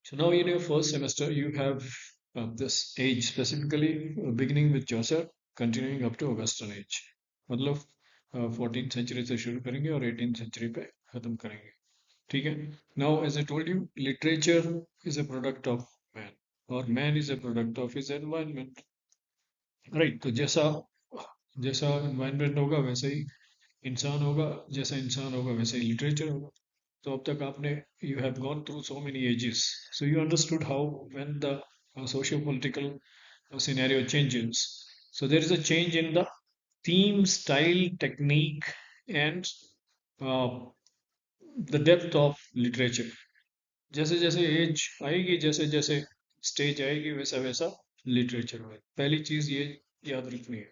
So now in your first semester, you have this age specifically beginning with Chaucer, continuing up to Augustan age. मतलब 14th century से शुरू करेंगे और 18th century पे खत्म करेंगे. ठीक है. Now as I told you, literature is a product of man, or man is a product of his environment. Right. तो जैसा जैसा environment होगा वैसे ही इंसान होगा, जैसा इंसान होगा वैसे ही लिटरेचर होगा. तो अब तक आपने you have gone through so many ages, so you understood how when the socio-political scenario changes, so there is a change in the theme, style, technique, and uh, the depth of literature. जैसे जैसे as आएगी, जैसे जैसे stage आएगी, वैसा वैसा literature होगा. पहली चीज ये याद रखनी है.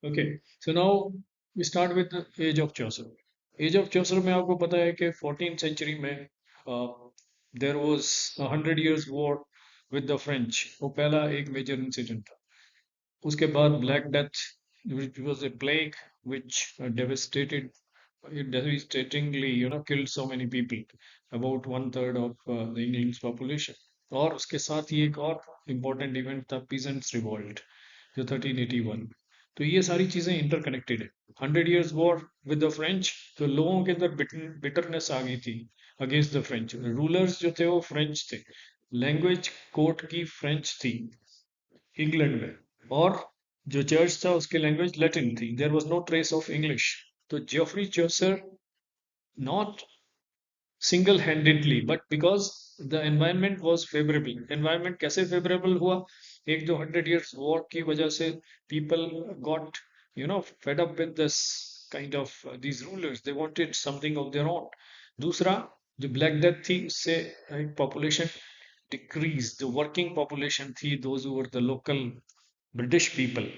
Okay. So now we start with the age of Chaucer. Age of Chaucer में आपको पता है कि 14th सेंचुरी में there was 100 years war with the French. वो पहला एक मेजर इंसिडेंट था. उसके बाद black death, which was a plague which devastated, it devastatingly killed so many people, about one third of the England's population. और उसके साथ ही एक और इम्पोर्टेंट इवेंट था पीजेंट्स रिवॉल्ट, जो 1381. तो ये सारी चीजें इंटरकनेक्टेड है. 100 years war with the French, तो लोगों के अंदर बिटरनेस आ गई थी अगेंस्ट द फ्रेंच. रूलर्स जो थे वो फ्रेंच थे, लैंग्वेज कोर्ट की फ्रेंच थी इंग्लैंड में, और जो चर्च था उसकी लैंग्वेज लैटिन थी. There was no trace of English. तो Geoffrey Chaucer, not single handedly but because the environment was favourable. Environment कैसे फेवरेबल हुआ? एक जो 100 years वॉर की वजह से people got fed up with this kind of these rulers, they wanted something of their own. दूसरा, जो black death थी, इससे पॉपुलेशन डिक्रीज. जो वर्किंग पॉपुलेशन थी, those who were the local British people,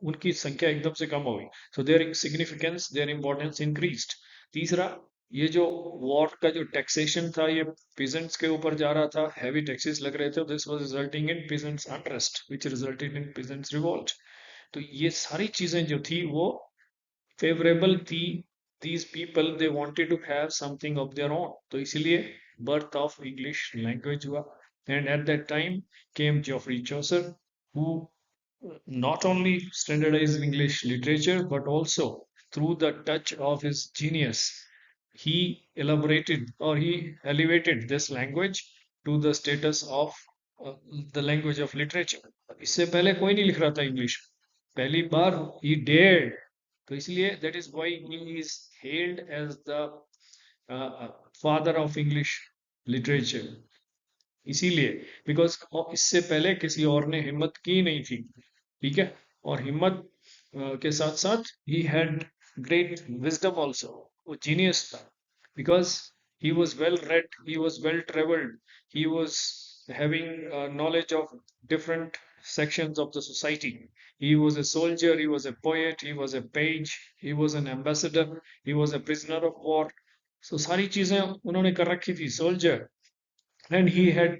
उनकी संख्या एकदम से कम हो गई. So their significance, their importance increased. तीसरा, ये जो वॉर का जो टैक्सेशन था, ये पीजेंट्स के ऊपर जा रहा था, हैवी टैक्सेस लग रहे थे. This was resulting in peasants unrest which resulted in peasants revolt. तो ये सारी चीजें जो थी वो फेवरेबल थी. These people they wanted to have something of their own. तो इसीलिए बर्थ ऑफ इंग्लिश लैंग्वेज हुआ. And at that time came Geoffrey Chaucer, who not only standardized English literature, but also through the touch of his genius, he elaborated, or he elevated this language to the status of uh, the language of literature. इससे पहले कोई नहीं लिख रहा था English, पहली बार he dared. तो इसलिए that is why he is hailed as the father of English literature. इसीलिए बिकॉज इससे पहले किसी और ने हिम्मत की नहीं थी. ठीक है. और हिम्मत के साथ साथ he had great wisdom also. वो जीनियस था because he was well read, he was well traveled, he was having knowledge of different sections of the society. He was a soldier, he was a poet, he was a page, he was an ambassador, he was a prisoner of war. So सारी चीजें उन्होंने कर रखी थी. Soldier, and he had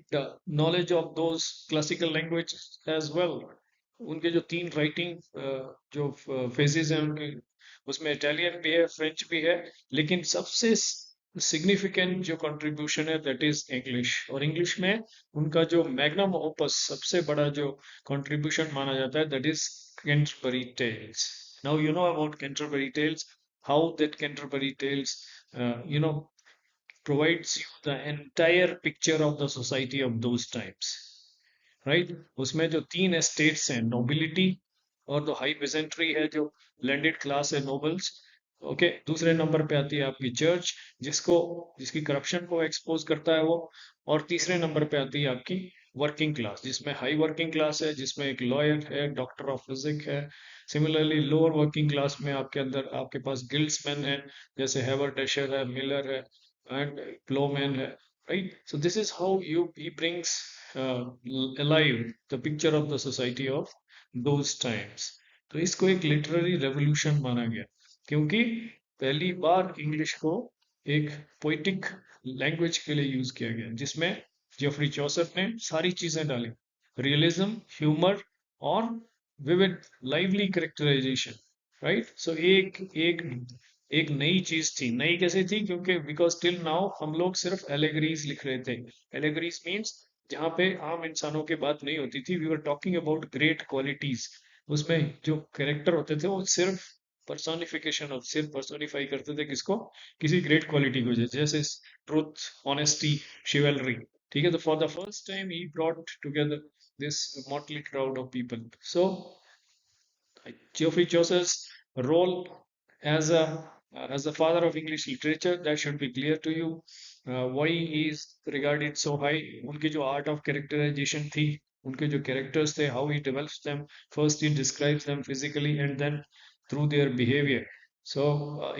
knowledge of those classical languages as well. उनके जो तीन writing जो फेजेस हैं उनके, उसमें इटालियन भी है, फ्रेंच भी है, लेकिन सबसे सिग्निफिकेंट जो कंट्रीब्यूशन है दैट इज इंग्लिश. और इंग्लिश में उनका जो मैग्नम ओपस, सबसे बड़ा जो कंट्रीब्यूशन माना जाता है, that is Canterbury Tales. Now you know about Canterbury Tales, how that Canterbury Tales provides you the entire picture of the society of those times, right? उसमें जो तीन estates हैं, nobility और तो हाई peasantry है, जो landed class है, nobles. Okay. दूसरे नंबर पे आती है आपकी चर्च, जिसकी करप्शन को एक्सपोज करता है वो. और तीसरे नंबर पे आती है आपकी वर्किंग क्लास, जिसमें हाई वर्किंग क्लास है, जिसमें एक लॉयर है, डॉक्टर ऑफ फिजिक है. सिमिलरली लोअर वर्किंग क्लास में आपके अंदर आपके पास गिल्ड्समैन है, जैसे हेवर डैशर है, मिलर है, and plowman है. Right. So this is how he brings uh, alive the picture of the society of those times. तो इसको एक लिटरेरी रेवोल्यूशन माना गया, क्योंकि पहली बार इंग्लिश को एक पोइटिक लैंग्वेज के लिए यूज किया गया, जिसमें जेफरी चौसर ने सारी चीजें डाली, रियलिज्म, ह्यूमर और विविड लाइवली करेक्टराइजेशन. राइट. सो एक एक एक नई चीज थी. नई कैसे थी? क्योंकि बिकॉज टिल नाउ हम लोग सिर्फ एलेगरीज लिख रहे थे. एलेगरीज मीन्स जहाँ पे आम इंसानों की बात नहीं होती थी। We were talking about great qualities. उसमें जो कैरेक्टर होते थे वो सिर्फ पर्सोनिफिकेशन ऑफ, सिर्फ पर्सोनिफाई करते थे किसको, किसी ग्रेट क्वालिटी को, जैसे ट्रुथ, ऑनेस्टी, शिवेलरी। ठीक है, तो for the first time he brought together this motley crowd of people. So Geoffrey Chaucer's role as as the father of English literature, that should be clear to you. Why he is regarded so high? उनकी जो art of characterization थी, उनके जो characters थे, how he develops them. First he describes them physically and then through their behavior. So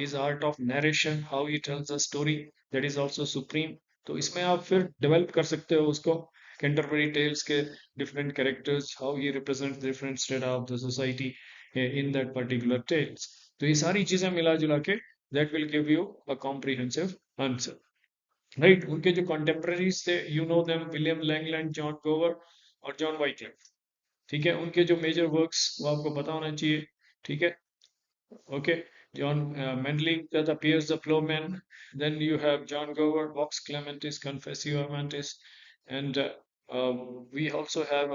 his art of narration, how he tells a story, that is also supreme. तो इसमें आप फिर develop कर सकते हो उसको, Canterbury Tales के different characters, how he represents different strata of the society in that particular tales. तो ये सारी चीजें मिला जुला के that will give you a comprehensive answer. Right? उनके जो contemporaries थे, you know them, William Langland, John Gower और John Wycliffe. ठीक है, उनके जो मेजर वर्क्स वो आपको पता होना चाहिए. ठीक है, okay. John Manley that appears the Plowman. Then you have John Gower, Vox Clementis, Confessio Amantis, and we also have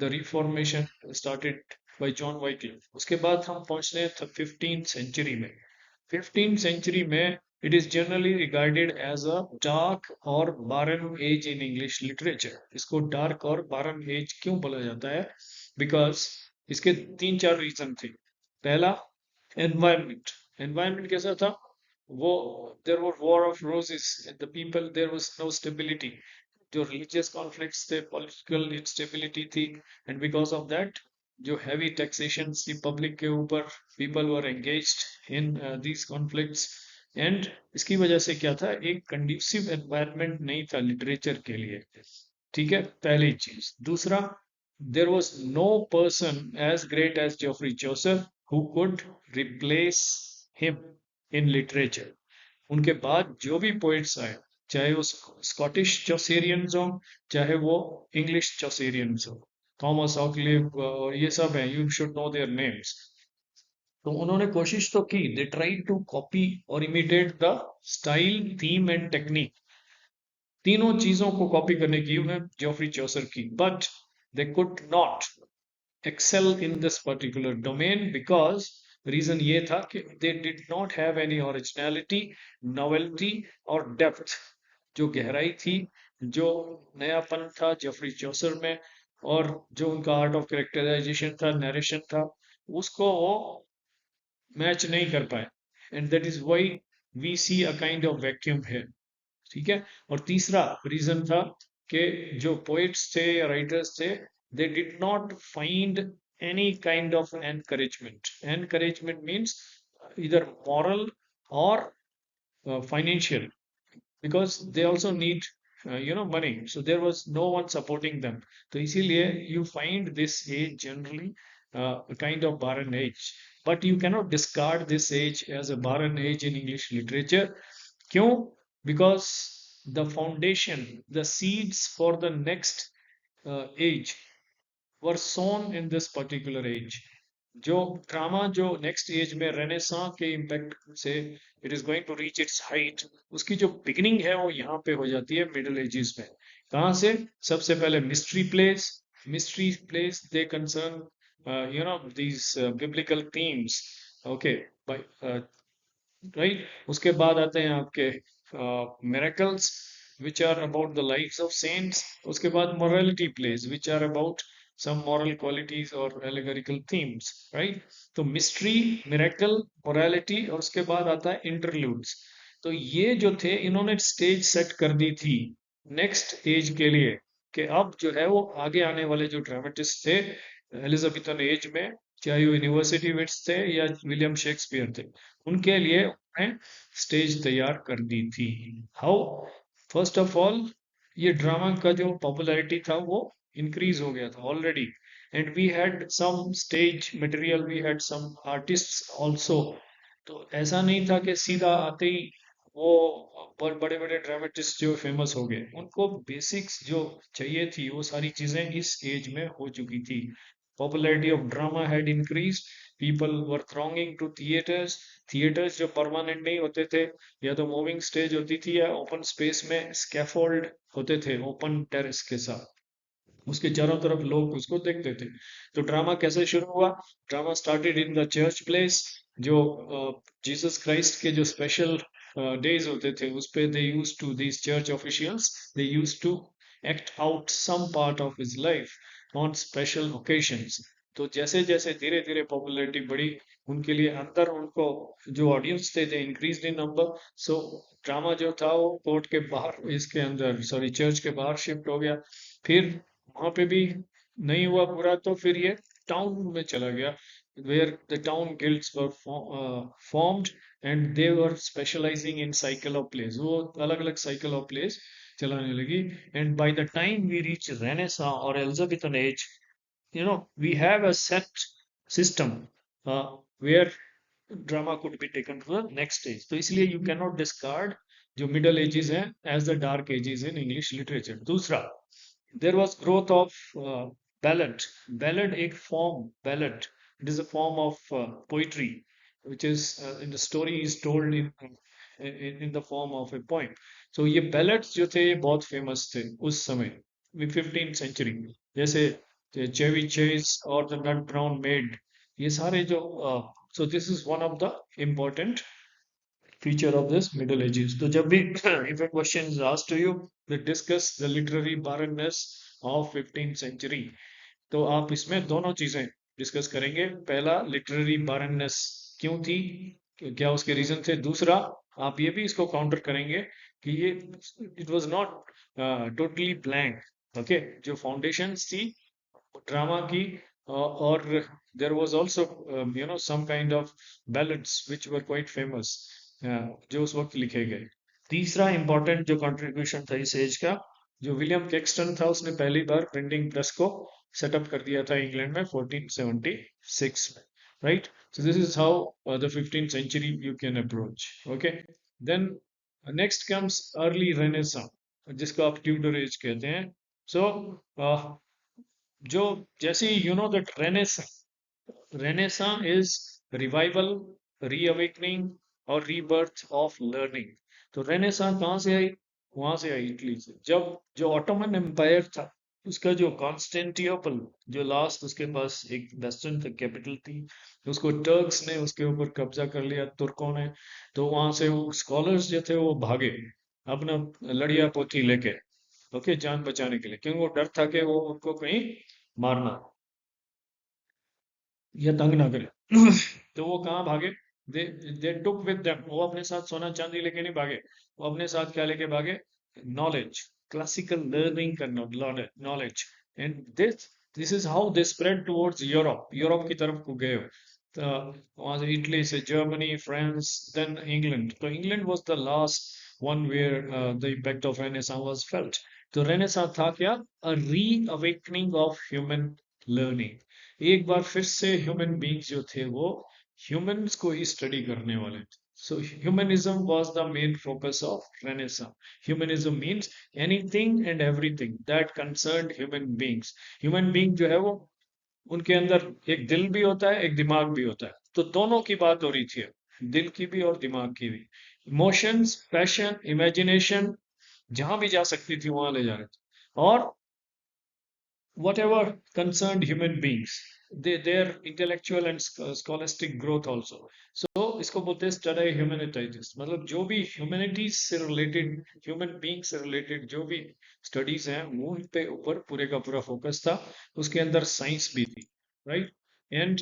the Reformation started by John Wycliffe. उसके बाद हम पहुंचते हैं 15th century में. 15th century में it is generally regarded as a dark or barren age in English literature. इसको dark और barren age क्यों बोला जाता है? Because इसके तीन चार रीजन थे. पहला, environment. Environment कैसा था? वो there were war of roses and the people, there was no stability. जो religious conflicts थे, political instability थी, and because of that जो heavy taxations थी public के ऊपर, people were engaged in these conflicts, and इसकी वजह से क्या था, एक conducive environment नहीं था literature के लिए. ठीक है, पहली चीज. दूसरा, there was no person as great as Geoffrey Chaucer who could replace him in literature. उनके बाद जो भी पोइट्स आए, चाहे वो स्कॉटिश चौसेरियंस हो, चाहे वो इंग्लिश चौसेरियंस हो, थॉमस ऑकलिव और ये सब हैं, you should know their names. तो उन्होंने कोशिश तो की, दे ट्राई टू कॉपी और imitate the style, theme and technique. तीनों चीजों को कॉपी करने की उन्हें जॉफरी चौसर की, but they could not excel in this particular domain because reason ये था कि they did not have any originality, novelty और depth. जो गहराई थी, जो नयापन था जेफरी चौसर में, और जो उनका आर्ट ऑफ कैरेक्टराइजेशन था, नरेशन था, उसको वो मैच नहीं कर पाए. And that is why we see a kind of vacuum है. ठीक है. और तीसरा रीजन था कि जो पोइट्स थे या राइटर्स थे, they did not find any kind of encouragement. Encouragement means इधर मॉरल और financial, because they also need money, so there was no one supporting them. तो इसीलिए you find this age generally a kind of barren age, but you cannot discard this age as a barren age in English literature. क्यों? Because the foundation, the seeds for the next age were sown in this particular age. जो drama जो next age में Renaissance के impact से it is going to reach its height, उसकी जो beginning है वो यहाँ पे हो जाती है मिडिल एजेस में. कहाँ से? सबसे पहले mystery place they concern these biblical themes. Okay, right. उसके बाद आते हैं आपके miracles which are about the lives of saints. उसके बाद morality plays which are about some moral qualities or allegorical themes, right? तो mystery, miracle, morality, और उसके बाद आता है interludes. तो ये जो थे, इन्होंने स्टेज सेट कर दी थी नेक्स्ट एज के लिए, कि अब जो है वो आगे आने वाले जो ड्रामेटिस्ट थे एलिजाबेथन एज में, चाहे वो यूनिवर्सिटी विट्स थे या विलियम शेक्सपियर थे, उनके लिए उन्हें स्टेज तैयार कर दी थी. हाउ? फर्स्ट ऑफ ऑल, ये ड्रामा का जो पॉपुलैरिटी था वो इंक्रीज हो गया था already, and we had some stage material, we had some artists also. तो ऐसा नहीं था कि सीधा आते ही वो बड़े बड़े ड्रामेटिस्ट जो फेमस हो गए. उनको बेसिक्स जो चाहिए थी वो सारी चीजें इस एज में हो चुकी थी. Popularity of drama had increase, people were thronging to theatres. Theatres जो परमानेंट नहीं होते थे, या तो मूविंग स्टेज होती थी या ओपन स्पेस में स्कैफोल्ड होते थे ओपन टेरेस के साथ, उसके चारों तरफ लोग उसको देखते थे। तो ड्रामा कैसे शुरू हुआ? Drama started in the church place. जो जीसस क्राइस्ट के जो स्पेशल डेज होते थे, उस पे they use to these church officials, they use to act out some part of his life on special occasions. तो जैसे जैसे धीरे धीरे पॉपुलैरिटी बढ़ी, उनके लिए अंदर उनको जो ऑडियंस थे they increased in number. So drama जो था वो कोर्ट के बाहर, इसके अंदर सॉरी चर्च के बाहर शिफ्ट हो गया। फिर वहां पे भी नहीं हुआ पूरा, तो फिर ये टाउन में चला गया, where the town guilds were formed and they were specialising in cycle of plays. वो अलग अलग साइकिल ऑफ प्लेस चलाने लगी। And by the time we reach Renaissance और Elizabethan age, we have a set system where drama could be taken to the next stage. तो इसलिए you cannot discard जो middle ages हैं as the dark ages in English literature. दूसरा, there was growth of ballad. Ballad एक form, ballad. It is a form of poetry, which is in the story is told in the form of a poem. So ये ballads जो थे ये बहुत famous थे उस समय, 15th century, जैसे Chevy Chase or the Nut Brown Maid, ये सारे जो so this is one of the important feature of this Middle Ages. तो जब भी if a question is asked to you, we discuss the literary barrenness of 15th century, तो आप इसमें दोनों चीजें डिस्कस करेंगे। पहला, लिटरेरी बारनेस क्यों थी, क्या उसके रीजन थे। दूसरा, आप ये भी इसको काउंटर करेंगे कि ये it was not totally blank. Okay, जो फाउंडेशंस थी ड्रामा की, और there was also some kind of ballads which were quite famous, जो उस वक्त लिखे गए। तीसरा इंपॉर्टेंट जो कंट्रीब्यूशन था इस एज का, जो विलियम कैक्सटन था, उसने पहली बार प्रिंटिंग प्रेस को सेटअप कर दिया था इंग्लैंड में 1476 में, right. So this is how the 15th century you can approach. Okay, then next comes early renaissance, जिसको आप ट्यूडर एज कहते हैं। सो जो जैसे that Renaissance is revival, reawakening और rebirth of learning। तो रेनेसां कहाँ से आई? वहां से आई, इटली से। जब जो ऑटोमन एम्पायर था, उसका जो कॉन्स्टेंटिनोपल, जो लास्ट उसके पास एक वेस्टर्न कैपिटल थी, उसको टर्क्स ने उसके ऊपर कब्जा कर लिया, तुर्कों ने। तो वहां से वो स्कॉलर्स जो थे वो भागे अपना लड़िया पोथी लेके, ओके, जान बचाने के लिए, क्योंकि वो डर था कि वो उनको कहीं मारना या तंग ना करे। तो वो कहाँ भागे? दे दे टुक विद देम, वो अपने साथ सोना चांदी लेके नहीं भागे, वो अपने साथ क्या लेके भागे? नॉलेज, क्लासिकल लर्निंग का knowledge. And this is how they spread towards Europe, Europe की तरफ को गए हो। तो वहां से इटली से जर्मनी, फ्रांस, देन इंग्लैंड। तो England was the last one where the impact of Renaissance was felt. तो रेनेसां था क्या? अ री अवेकनिंग ऑफ ह्यूमन लर्निंग। एक बार फिर से ह्यूमन बींग्स जो थे वो ह्यूमंस को ही स्टडी करने वाले थे। So humanism was the main focus of Renaissance. Humanism means anything and everything that concern human beings. Human being जो है वो, उनके अंदर एक दिल भी होता है, एक दिमाग भी होता है। तो दोनों की बात हो रही थी, दिल की भी और दिमाग की भी। इमोशंस, पैशन, इमेजिनेशन जहां भी जा सकती थी वहां ले जा रहे थे। और whatever concerned human beings, their intellectual and scholastic growth also. So इसको बोलते हैं स्टडी ह्यूमैनिटीज, मतलब जो भी ह्यूमैनिटीज से रिलेटेड, ह्यूमन बीइंग से रिलेटेड जो भी स्टडीज हैं, वो उन पे ऊपर पूरे का पूरा फोकस था। उसके अंदर साइंस भी थी, राइट। एंड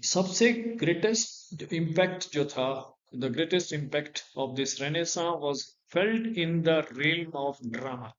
सबसे ग्रेटेस्ट इम्पैक्ट जो था, the greatest impact of this renaissance was felt in the realm of drama.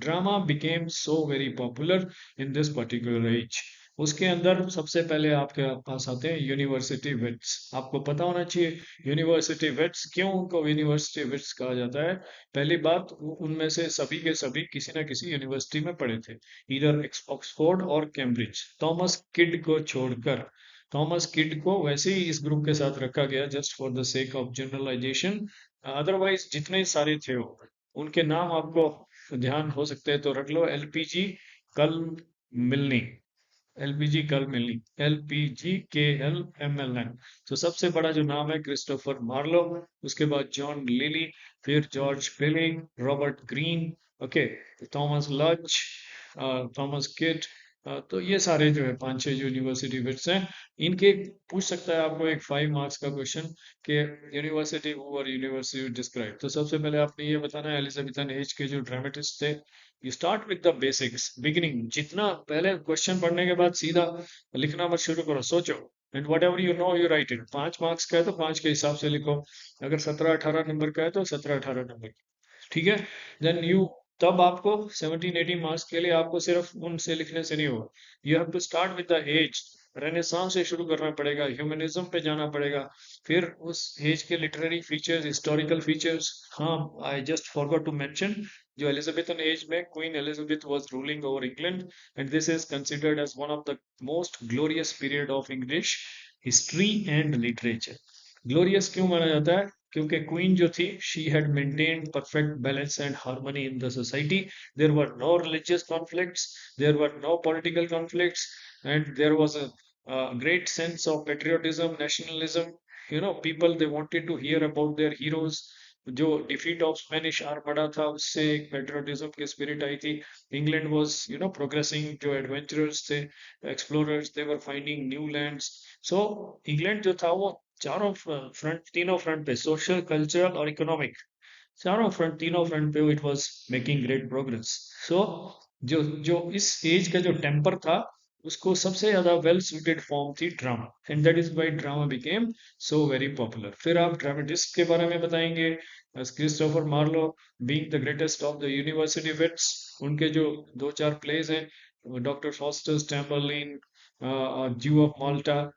Drama became so very popular in this particular age. उसके अंदर सबसे पहले आपके पास आते हैं यूनिवर्सिटी विट्स। आपको पता होना चाहिए यूनिवर्सिटी विट्स, क्यों उनको यूनिवर्सिटी विट्स कहा जाता है। पहली बात, उनमें से सभी के सभी किसी ना किसी यूनिवर्सिटी में पढ़े थे, इधर ऑक्सफोर्ड और कैम्ब्रिज। थॉमस किड को छोड़कर, थॉमस किड को वैसे ही इस ग्रुप के साथ रखा गया just for the sake of generalisation. Otherwise जितने सारे थे उनके नाम आपको ध्यान हो सकते हैं तो रख लो। एलपीजी, कल मिलनी, एलपीजी कल मिली, LPGKLMLN। तो सबसे बड़ा जो नाम है क्रिस्टोफर मार्लो, उसके बाद जॉन लिली, फिर George Peele, Robert Greene, okay, Thomas Lodge, Thomas Kyd. तो ये सारे जो है पांच छह यूनिवर्सिटी विट्स हैं। इनके पूछ सकता है आपको एक 5 मार्क्स का क्वेश्चन कि यूनिवर्सिटी और यूनिवर्सिटी डिस्क्राइब। तो सबसे पहले आपने ये बताना है एलिजाबेथन एज के जो ड्रामेटिस्ट थे। You start with the basics beginning. जितना पहले क्वेश्चन पढ़ने के बाद सीधा लिखना मत शुरू करो, सोचो। And what ever you know you right it. 5 marks का है तो 5 के हिसाब से लिखो। अगर 17-18 नंबर का है तो 17-18 नंबर। ठीक है। देन यू, तब आपको 17-18 मार्क्स के लिए आपको सिर्फ उनसे लिखने से नहीं होगा। You have to start with the age. Renaissance से शुरू करना पड़ेगा, ह्यूमनिज्म पे जाना पड़ेगा। फिर उस एज के लिटरेरी फीचर्स, हिस्टोरिकल फीचर्स। हाँ, I just forgot to mention, जो एलिजाबेथन एज में Queen Elizabeth was ruling over England, and this is considered as one of the most glorious period of English history and literature. Glorious क्यों माना जाता है? क्योंकि queen जो थी, she had maintained perfect balance and harmony in the society. There were no religious conflicts, there were no political conflicts, and there was a great sense of patriotism, nationalism. You know, people they wanted to hear about their heroes. जो defeat of Spanish Armada था, उससे एक patriotism की spirit आई थी। England was progressing. जो adventurers थे, explorers, they were finding new lands. So England जो था वो चारों फ्रंट, तीनों फ्रंट पे, सोशल, कल्चरल और इकोनॉमिक, चारों फ्रंट, तीनों फ्रंट पे it was making great progress. So जो जो इस एज का जो टेम्पर था, उसको सबसे ज्यादा वेल सूटेड फॉर्म थी drama, and that is why drama became so very popular. फिर आप ड्रामेटिस्ट के बारे में बताएंगे। Christopher Marlowe being the greatest of the university wits, उनके जो दो चार प्लेज हैं, डॉक्टर फॉस्टर्स टेम्बरलिन, ज्यू ऑफ माल्टा,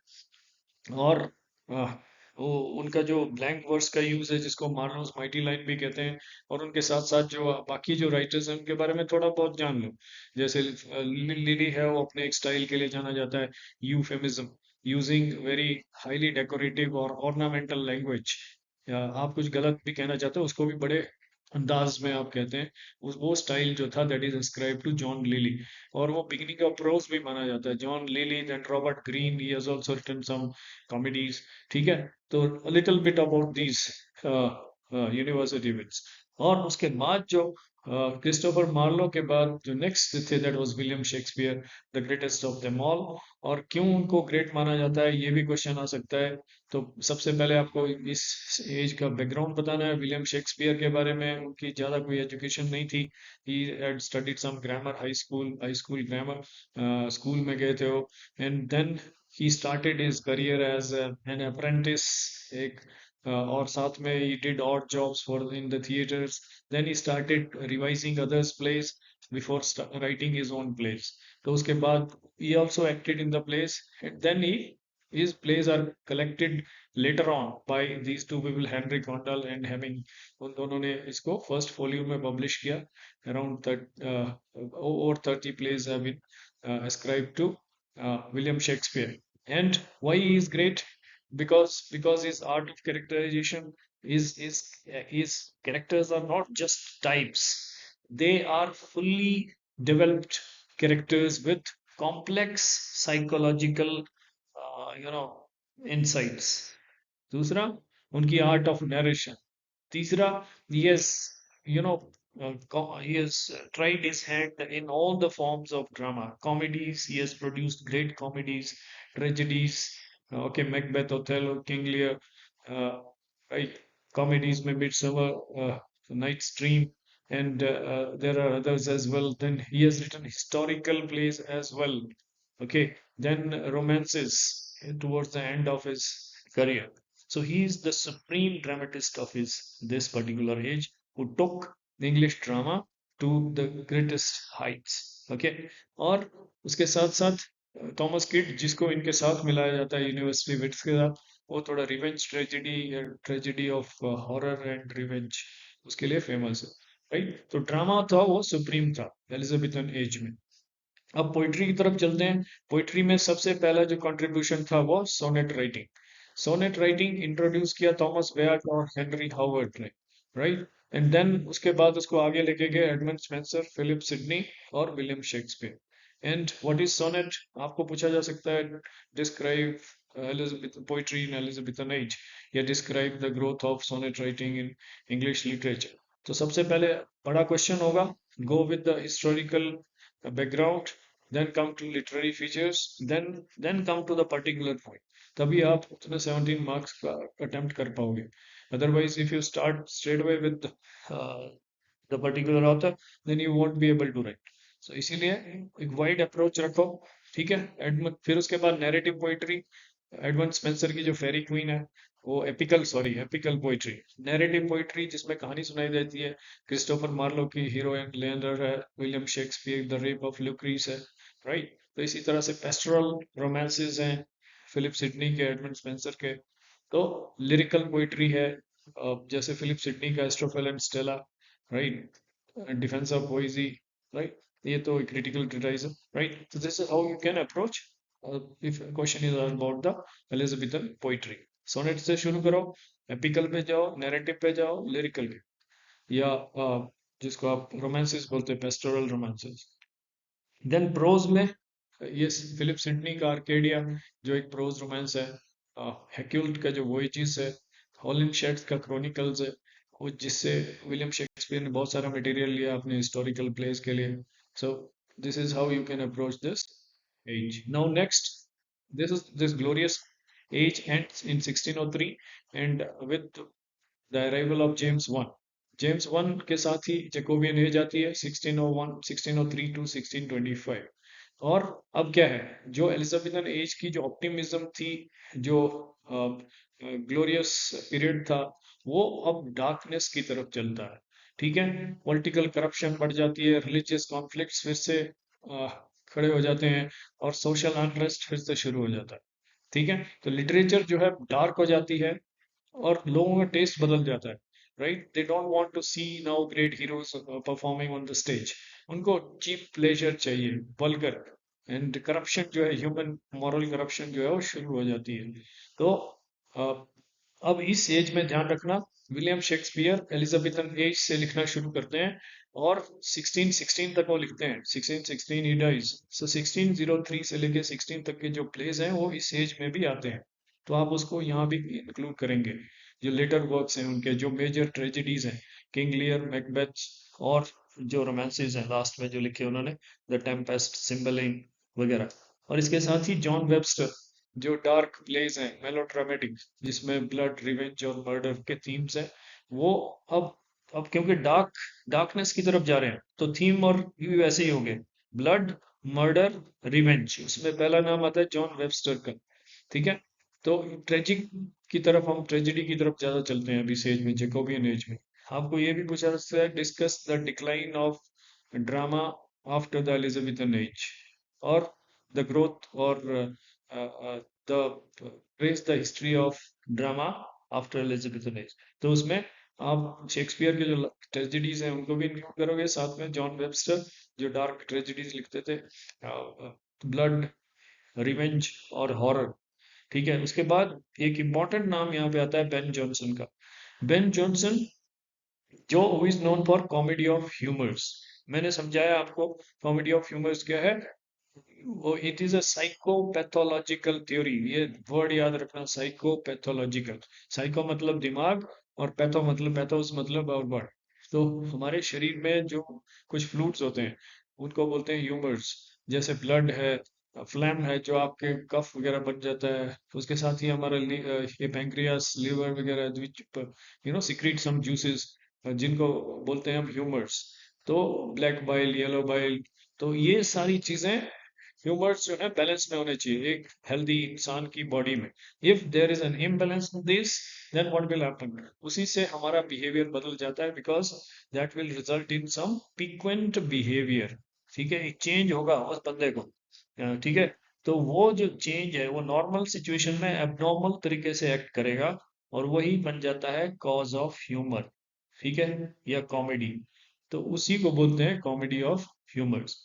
और आह, वो उनका जो ब्लैंक वर्स का यूज है, जिसको मार्लोस माइटी लाइन भी कहते हैं। और उनके साथ साथ जो बाकी जो राइटर्स हैं उनके बारे में थोड़ा बहुत जान लो। जैसे लिली है, वो अपने एक स्टाइल के लिए जाना जाता है, euphemism, using very highly decorative और ऑर्नामेंटल लैंग्वेज। या आप कुछ गलत भी कहना चाहते हो, उसको भी बड़े अंदाज में आप कहते हैं। उस वो स्टाइल जो था, that is ascribed to John Lyly. और वो बिगिनिंग ऑफ प्रोज भी माना जाता है। John Lyly, then Robert Greene, he has also written some comedies. ठीक है। तो little bit about these university wits. और उसके बाद जो क्रिस्टोफर मार्लो के बाद जो नेक्स्ट थे, that was William Shakespeare, the greatest of them all. और क्यों उनको ग्रेट माना जाता है, ये भी क्वेश्चन आ सकता है। तो सबसे पहले आपको इस एज का बैकग्राउंड बताना है। विलियम शेक्सपियर के बारे में, उनकी ज़्यादा कोई एजुकेशन नहीं थी। He had studied some grammar, high school grammar school में गए थे वो। And then he started his career as an apprentice, एक और साथ में he did odd jobs for in the theatres. Then he started revising others plays before writing his own plays. तो उसके बाद he also acted in the plays, and then his plays are collected later on by these two people, Henry Condell and Hemming। उन दोनों ने इसको first volume में publish किया। Around over 30 plays have been ascribed to William Shakespeare। And why he is great? Because his art of characterization his characters are not just types, they are fully developed characters with complex psychological insights। दूसरा, उनकी art of narration. तीसरा, yes, you know, he has tried his hand in all the forms of drama. Comedies, he has produced great comedies, tragedies, okay, Macbeth, Othello, King Lear, uh, right? Comedies में Midsummer, Night's Dream, and there are others as well. Then he has written historical plays as well. Okay, then romances towards the end of his career. So he is the supreme dramatist of his this particular age, who took the English drama to the greatest heights. Okay, और उसके साथ साथ Thomas kid, जिसको इनके साथ मिलाया जाता है यूनिवर्सिटी विट्स के साथ, वो थोड़ा revenge tragedy, tragedy of horror and revenge, उसके लिए फेमस है। राइट। तो ड्रामा था वो सुप्रीम था एलिजाबेथन एज में। अब पोइट्री की तरफ चलते हैं। पोइट्री में सबसे पहला जो कंट्रीब्यूशन था वो sonnet writing. Sonnet writing introduce किया थॉमस बेयट और हेनरी हावर्ड ने। राइट। एंड देन उसके बाद उसको आगे लेके गए एडमंड स्पेंसर, फिलिप सिडनी और William Shakespeare. And what is sonnet, आपको पूछा जा सकता है describe Elizabeth poetry in Elizabethan age, या describe the growth of sonnet writing in English literature. तो सबसे पहले बड़ा क्वेश्चन होगा, go with the historical background, then come to literary features, then come to the particular point, तभी आप उसमें 17 marks का अटेम्प्ट कर पाओगे। Otherwise if you start straight away with the particular author, then you won't be able to write. So इसीलिए एक wide approach रखो, ठीक है। फिर उसके बाद नैरेटिव पोइट्री, एडमंड स्पेंसर की जो फेरी क्वीन है वो एपिकल पोइट्री। नैरेटिव पोइट्री जिसमें कहानी सुनाई देती है, क्रिस्टोफर मार्लो की हीरोइन लिएंडर है, William Shakespeare the rape of Lucrece है, राइट। तो इसी तरह से पेस्टोरल रोमांसेस हैं फिलिप सिडनी के, एडमंड स्पेंसर के। तो लिरिकल पोइट्री है जैसे फिलिप सिडनी का Astrophel and Stella, right, defence of poesy, right. ये तो क्रिटिकल ट्रीटाइज है, right. So this is how you can approach if question is about the Elizabethan poetry। Sonnet से शुरू करो, एपिकल पे जाओ, नैरेटिव पे जाओ, लिरिकल के, या जिसको आप रोमांसेस बोलते हैं, पेस्टोरल रोमांसेस। देन प्रोज में ये फिलिप सिडनी का आर्केडिया जो एक प्रोज रोमांस है, हेक्यूल्ट का जो वोएजेस है, हॉलिनशेड्स का क्रॉनिकल्स है, वो जिससे विलियम शेक्सपियर ने बहुत सारा मटेरियल लिया अपने हिस्टोरिकल प्लेस के लिए। सो this is how you can approach this age। Now next, this glorious age ends in 1603 and with the arrival of James I। James one के साथ ही जैकोबियन एज आती है 1601 1603 टू 1625। और अब क्या है, जो एलिजाबेथन एज की जो ऑप्टिमिज्म थी, जो ग्लोरियस पीरियड था, वो अब डार्कनेस की तरफ चलता है, ठीक है। पॉलिटिकल करप्शन बढ़ जाती है, रिलीजियस कॉन्फ्लिक्ट्स फिर से खड़े हो जाते हैं, और सोशल अनरेस्ट फिर से शुरू हो जाता है, ठीक है। तो लिटरेचर जो है डार्क हो जाती है, और लोगों का टेस्ट बदल जाता है, right. They don't want to see now great heroes performing on the stage, उनको चीप प्लेजर चाहिए, वल्गर। एंड करप्शन जो है, ह्यूमन मॉरल करप्शन जो है वो शुरू हो जाती है। तो अब इस एज में ध्यान रखना, विलियम शेक्सपियर एलिजाबेथन एज से लिखना शुरू करते हैं, और 1616 तक वो लिखते हैं, 1616 ही डाइज। सो 1603 से लेके 16 तक के जो प्लेस हैं वो इस एज में भी आते हैं, तो आप उसको यहाँ भी इंक्लूड करेंगे। जो लेटर वर्क्स हैं उनके, जो मेजर ट्रेजेडीज हैं, किंग लियर, मैकबेथ, और जो रोमांसेस हैं लास्ट में जो लिखे उन्होंने, द टेम्पेस्ट, सिम्बलिंग वगैरह। और इसके साथ ही जॉन वेबस्टर, जो डार्क प्लेस हैं, मेलोड्रामेटिक, जिसमें ब्लड, रिवेंज और मर्डर के थीम्स हैं, वो अब क्योंकि डार्कनेस की तरफ जा रहे हैं, तो थीम और भी वैसे ही होंगे, ब्लड, मर्डर, रिवेंज। उसमें पहला नाम आता है जॉन वेबस्टर का, ठीक है। तो ट्रेजिक की तरफ, हम ट्रेजेडी की तरफ ज्यादा चलते हैं अभी इस एज में, जेकोबियन एज में। आपको ये भी पूछा जा सकता है, discuss the decline of drama after the Elizabethan age, और द ग्रोथ, और the trace the history of drama after Elizabethan age. तो उसमें आप शेक्सपियर के जो ट्रेजेडीज हैं उनको भी इंक्लूड करोगे, साथ में जॉन वेबस्टर जो डार्क ट्रेजेडीज लिखते थे, ब्लड, रिवेंज और हॉरर, ठीक है। उसके बाद एक इंपॉर्टेंट नाम यहाँ पे आता है बेन जॉनसन का। बेन जॉनसन जो is known for comedy of humours. मैंने समझाया आपको कॉमेडी ऑफ ह्यूमर्स क्या है, वो it is a psychopathological theory. ये वर्ड याद रखना, साइकोपैथोलॉजिकल। साइको मतलब दिमाग, और पैथो मतलब पैथोस मतलब और वर्ड। तो हमारे शरीर में जो कुछ फ्लूइड्स होते हैं उनको बोलते हैं ह्यूमर्स। जैसे ब्लड है, फ्लैम है जो आपके कफ वगैरह बन जाता है, उसके साथ ही हमारा ये पैंक्रियास, लिवर वगैरह विच सिक्रीट सम जूसेस, जिनको बोलते हैं हम ह्यूमर्स। तो ब्लैक बाइल, येलो बाइल, तो ये सारी चीजें, ह्यूमर्स जो है बैलेंस में होने चाहिए एक हेल्दी इंसान की बॉडी में। If there is an imbalance in this, then what will happen, उसी से हमारा बिहेवियर बदल जाता है, because that will result in some piquant behaviour, ठीक है। एक चेंज होगा उस बंदे को, ठीक है। तो वो जो चेंज है वो नॉर्मल सिचुएशन में एबनॉर्मल तरीके से एक्ट करेगा, और वही बन जाता है कॉज ऑफ ह्यूमर, ठीक है, या कॉमेडी। तो उसी को बोलते हैं कॉमेडी ऑफ ह्यूमर्स,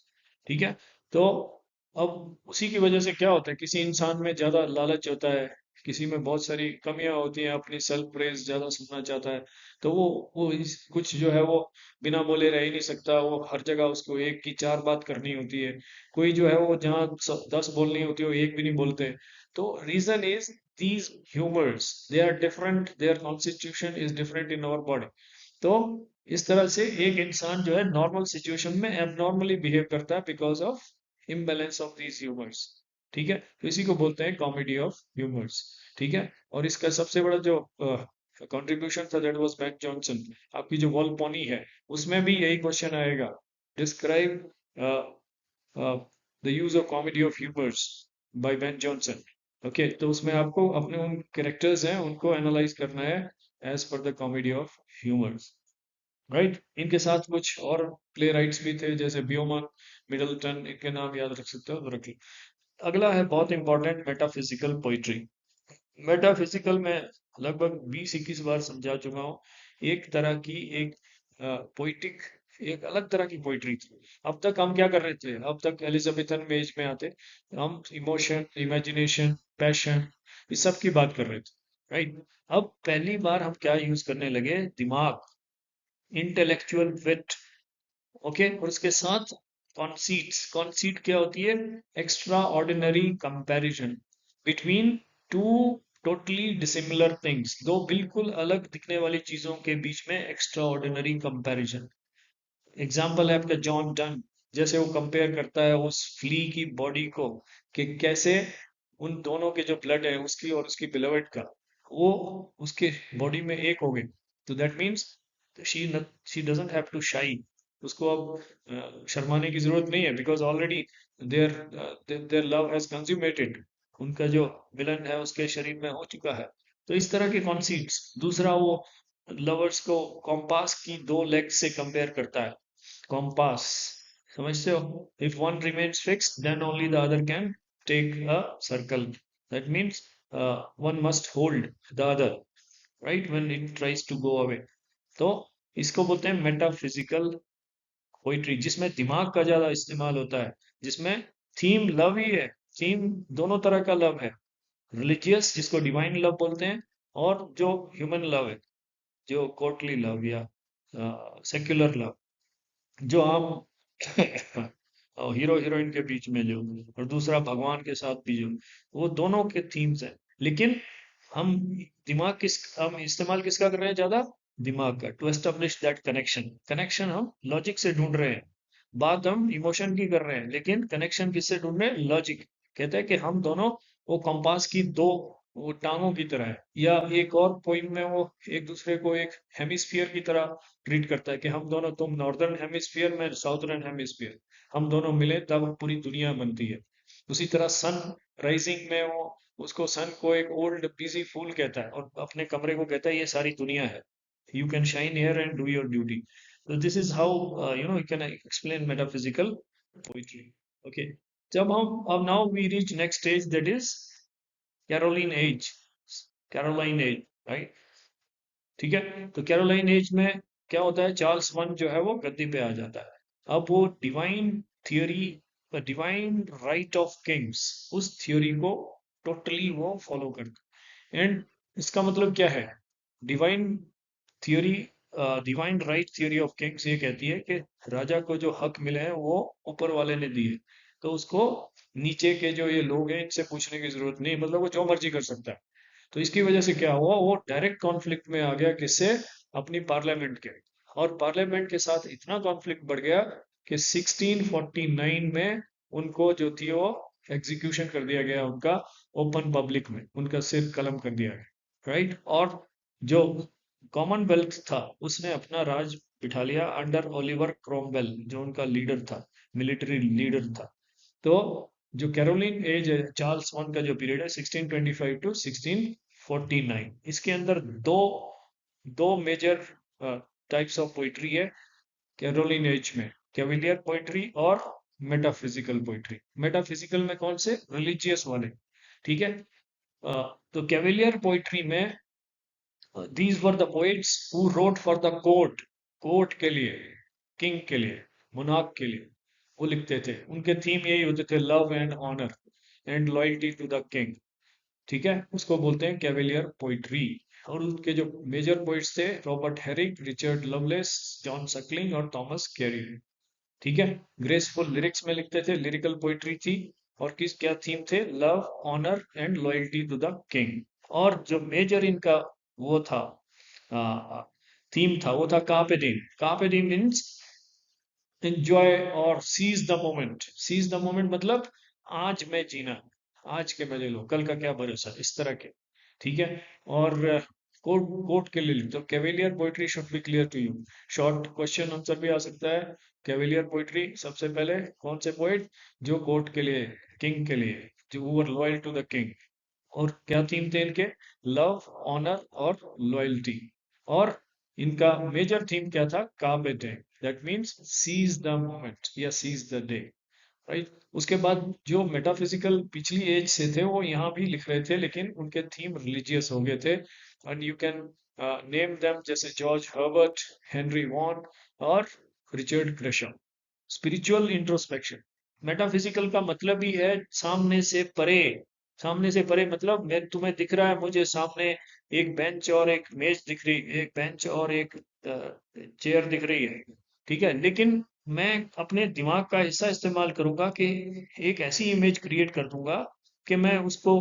ठीक है। तो अब उसी की वजह से क्या होता है, किसी इंसान में ज्यादा लालच होता है, किसी में बहुत सारी कमियां होती हैं, अपनी सेल्फ प्रेज ज्यादा सुनना चाहता है, तो कुछ जो है वो बिना बोले रह ही नहीं सकता, वो हर जगह उसको एक की चार बात करनी होती है। कोई जो है वो जहाँ 10 बोलनी होती है वो एक भी नहीं बोलते। तो reason is these humors, they are different, their constitution is different in our body। तो इस तरह से एक इंसान जो है नॉर्मल सिचुएशन में एबनॉर्मली बिहेव करता है because of imbalance of these humours. ठीक है, तो इसी को बोलते हैं कॉमेडी ऑफ ह्यूमर्स। ठीक है, और इसका सबसे बड़ा जो कंट्रीब्यूशन था दैट वाज बेन जॉनसन। आपकी जो वॉल पोनी है उसमें भी यही क्वेश्चन आएगा, describe the use of comedy of humours by Ben Jonson. Okay, तो उसमें आपको अपने उन कैरेक्टर्स हैं उनको एनालाइज करना है as per the comedy of humours. Right, इनके साथ कुछ और प्ले राइट्स भी थे जैसे बियोमन, मिडलटन, इनके नाम याद रख सकते हो तो रख लो। अगला है बहुत इंपॉर्टेंट, मेटाफिजिकल पोइट्री। मेटाफिजिकल में लगभग 20-21 बार समझा चुका हूँ। एक तरह की एक पोइटिक, एक अलग तरह की पोइट्री थी। अब तक हम क्या कर रहे थे, अब तक एलिजाबेथन एज में आते हम इमोशन, इमेजिनेशन, पैशन, इस सब की बात कर रहे थे। राइट, अब पहली बार हम क्या यूज करने लगे, दिमाग, इंटेलेक्चुअल विट। ओके, और उसके साथ कॉन्सीट्स। कॉन्सीट क्या होती है, extra ordinary comparison between two totally dissimilar things, दो बिल्कुल अलग दिखने वाली चीजों के बीच में एक्स्ट्रा ऑर्डिनरी कंपेरिजन। एग्जाम्पल है आपका जॉन डन, जैसे वो कंपेयर करता है उस फ्ली की बॉडी को कि कैसे उन दोनों के जो ब्लड है उसकी और उसकी बिलोवेड का, वो उसके बॉडी में एक हो गए। तो that means she she doesn't have to shy, उसको अब शर्माने की जरूरत नहीं है because already their their love has consummated, उनका जो विलन है उसके शरीर में हो चुका है। तो इस तरह के कॉन्सीट्स। दूसरा, वो लवर्स को कॉम्पास की दो लेग से कंपेयर करता है। कॉम्पास, समझते हो, if one remains fixed then only the other can take a circle, that means one must hold the other, right, when it tries to go away. तो इसको बोलते हैं मेटाफिजिकल पोइट्री, जिसमें दिमाग का ज्यादा इस्तेमाल होता है, जिसमें थीम लव ही है। थीम दोनों तरह का लव है, रिलीजियस जिसको डिवाइन लव बोलते हैं, और जो ह्यूमन लव है, जो कोर्टली लव या सेक्युलर लव, जो आम हीरो हीरोइन के बीच में जो, और दूसरा भगवान के साथ भी जो, वो दोनों के थीम्स हैं। लेकिन हम हम इस्तेमाल किसका कर रहे हैं ज्यादा, दिमाग का, to establish that connection. Connection हम लॉजिक से ढूंढ रहे हैं, बात हम इमोशन की कर रहे हैं, लेकिन कनेक्शन किससे ढूंढ रहे हैं, लॉजिक। कहते हैं कि हम दोनों वो कंपास की दो वो टांगों की तरह है, या एक और पोइम में वो एक दूसरे को एक हेमिस्फीयर की तरह ट्रीट करता है कि हम दोनों, तुम नॉर्दर्न हेमिस्फीयर में साउथर्न हेमिस्फीयर, हम दोनों मिले तब पूरी दुनिया बनती है। उसी तरह सन राइजिंग में वो उसको, सन को एक ओल्ड बिजी फूल कहता है और अपने कमरे को कहता है ये सारी दुनिया है, you can shine here and do your duty. So this is how you can explain metaphysical poetry. Okay. जब हम अब now we reach next stage, that is Caroline age. Caroline age, right? ठीक है, तो कैरोलाइन एज में क्या होता है, चार्ल्स वन जो है वो गद्दी पे आ जाता है। अब वो divine theory, divine right of Kings, उस थियोरी को टोटली वो फॉलो करता है। एंड इसका मतलब क्या है, divine theory, divine right theory of Kings ये कहती है कि राजा को जो हक मिले हैं वो ऊपर वाले ने दिए, तो उसको नीचे के जो ये लोग हैं इनसे पूछने की जरूरत नहीं, मतलब वो जो मर्जी कर सकता है। तो इसकी वजह से क्या हुआ, वो डायरेक्ट कॉन्फ्लिक्ट में आ गया, किससे, अपनी पार्लियामेंट के। और पार्लियामेंट के साथ इतना कॉन्फ्लिक्ट बढ़ गया कि 1649 में उनको जो थी वो एग्जीक्यूशन कर दिया गया, उनका ओपन पब्लिक में उनका सिर कलम कर दिया गया। राइट, और जो कॉमनवेल्थ था उसने अपना राज बिठा लिया अंडर ओलिवर क्रोमवेल, जो उनका लीडर था, मिलिट्री लीडर था। तो जो कैरोलिन एज है, चार्ल्स वन का जो पीरियड है 1625 टू 1649, इसके अंदर दो दो मेजर टाइप्स ऑफ पोइट्री है कैरोलिन एज में, कैविलियर पोइट्री और मेटाफिजिकल पोइट्री। मेटाफिजिकल में कौन से, रिलीजियस वाले। ठीक है, तो कैविलियर पोइट्री में these were the poets who wrote for the court, court के लिए, किंग के लिए, मुनाक के लिए वो लिखते थे। उनके थीम यही होते थे, love and honour and loyalty to the king. ठीक है, उसको बोलते हैं कैवेलियर पोइट्री। और उनके जो मेजर पोइट्स थे, Robert Herrick, Richard loveless, John Suckling और थॉमस कैरी। ठीक है, ग्रेसफुल लिरिक्स में लिखते थे, लिरिकल पोइट्री थी। और किस क्या थीम थे, love, honour and loyalty to the king. और जो मेजर इनका वो था, थीम था, वो था carpe diem. Carpe diem means enjoy और seize the moment. Seize the moment मतलब आज में जीना, आज के मजे लो, कल का क्या भरोसा, इस तरह के। ठीक है। और कोट कोट के लिए तो cavalier poetry should be clear to you. Short question answer भी आ सकता है। कैवेलियर पोइट्री, सबसे पहले कौन से पोइट जो कोर्ट के लिए, किंग के लिए, जो were loyal to the king. और क्या थीम थे इनके, लव, ऑनर और लॉयल्टी। और इनका मेजर थीम क्या था, carpe diem, that means seize the moment या सीज द डे। राइट। उसके बाद जो मेटाफिजिकल पिछली एज से थे वो यहाँ भी लिख रहे थे, लेकिन उनके थीम रिलीजियस हो गए थे। And you can name them, जैसे जॉर्ज हर्बर्ट, हेनरी वॉन और Richard Gresham. Spiritual introspection, metaphysical का मतलब ही है सामने से परे। सामने से परे मतलब मैं, तुम्हें दिख रहा है मुझे सामने एक बेंच और एक मेज दिख रही, एक बेंच और एक चेयर दिख रही है। ठीक है, लेकिन मैं अपने दिमाग का हिस्सा इस्तेमाल करूंगा कि एक ऐसी इमेज क्रिएट कर दूंगा कि मैं उसको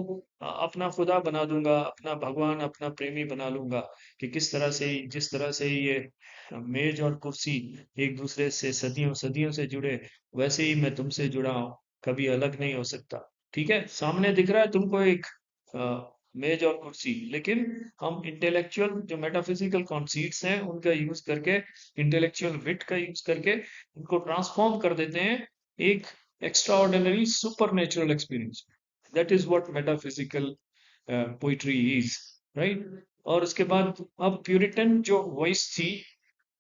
अपना खुदा बना दूंगा, अपना भगवान, अपना प्रेमी बना लूंगा। कि किस तरह से, जिस तरह से ये मेज और कुर्सी एक दूसरे से सदियों सदियों से जुड़े, वैसे ही मैं तुमसे जुड़ा हूं, कभी अलग नहीं हो सकता। ठीक है, सामने दिख रहा है तुमको एक मेज और कुर्सी, लेकिन हम इंटेलेक्चुअल जो मेटाफिजिकल कॉन्सीट्स हैं उनका यूज करके, इंटेलेक्चुअल विट का यूज करके उनको ट्रांसफॉर्म कर देते हैं एक extra ordinary super natural experience. That is what metaphysical poetry is. Right. और उसके बाद अब प्यूरिटन जो वॉइस थी,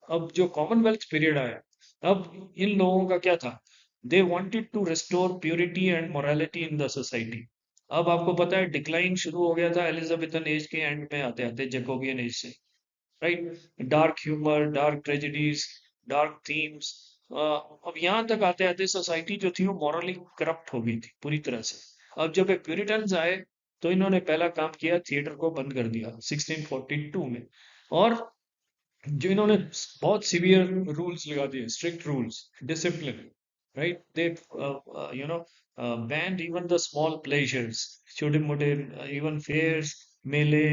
अब जो कॉमनवेल्थ पीरियड आया, अब इन लोगों का क्या था, they wanted to restore purity and morality in the society. अब आपको पता है डिक्लाइन शुरू हो गया था एलिजाबेथन एज के एंड में आते आते, जैकोबियन एज से। Right. Dark humour, dark tragedies, dark themes. अब यहाँ तक आते आते सोसाइटी जो थी वो मॉरली करप्ट हो गई थी पूरी तरह से। अब जब ये प्यूरिटन्स आए तो इन्होंने पहला काम किया, थिएटर को बंद कर दिया 1642 में। और जो इन्होंने बहुत सीवियर रूल्स लगा दिए, strict rules, discipline. Right. They you know band even the small pleasures, छोटे मोटे इवन फेयर्स, मेले